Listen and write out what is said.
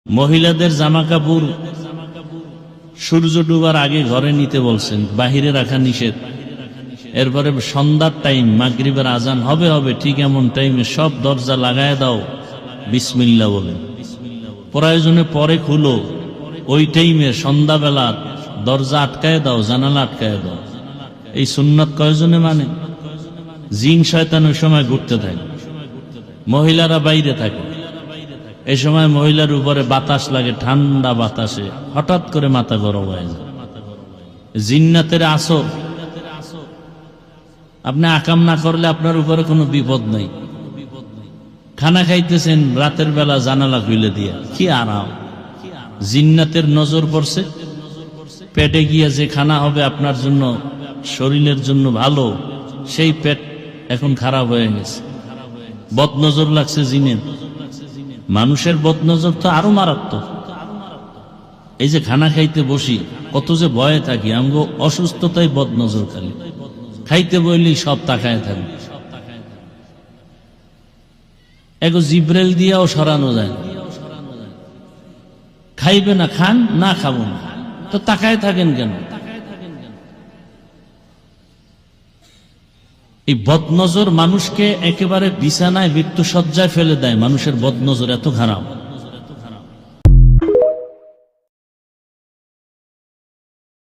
মহিলাদের জামা কাপড় সূর্য ডুবার আগে ঘরে নিতে বলছেন, বাহিরে রাখা নিষেধ। এরপরে সন্ধ্যার টাইম, মাগরিবের আজান হবে ঠিক এমন টাইমে সব দরজা লাগায় দাও বিসমিল্লাহ বলে, প্রয়োজনে পরে খুলো। ওই টাইমে সন্ধ্যাবেলা দরজা আটকায় দাও, জানালা আটকায় দাও। এই সুন্নাত কয়জনে মানে? জিন শয়তান ওই সময় ঘুরতে থাকে, মহিলারা বাইরে থাকে। এই সময় মহিলার উপরে বাতাস লাগে, ঠান্ডা বাতাসে হঠাৎ করে মাথা গরম হয়ে যায়। জিন্নাতের আসর। আপনি আকাম না করলে আপনার উপরে কোনো বিপদ নেই। খানা খাইতেছেন রাতের বেলা জানালা খুলে দিয়া, কি আরাম। জিন্নাতের নজর পড়ছে, পেটে গিয়া যে খানা হবে আপনার জন্য, শরীরের জন্য ভালো, সেই পেট এখন খারাপ হয়ে গেছে। বদনজর লাগছে জিনের। মানুষের বদনজর তো আরো মারাত্মক। এই যে খানা খাইতে বসি কত যে ভয়ে থাকি, আমগো অসুস্থতায় বদনজর খালি। খাইতে বইলেই সব তাকায় থাকবে। এগো জিব্রাইল দিয়াও সরানো যায়। খাইবে না খান, না খাবো না, তো তাকায় থাকেন কেন? এই বদনজর মানুষকে একেবারে বিছানায় মৃত্যুসজ্জায় ফেলে দেয়। মানুষের বদনজর এত খারাপ।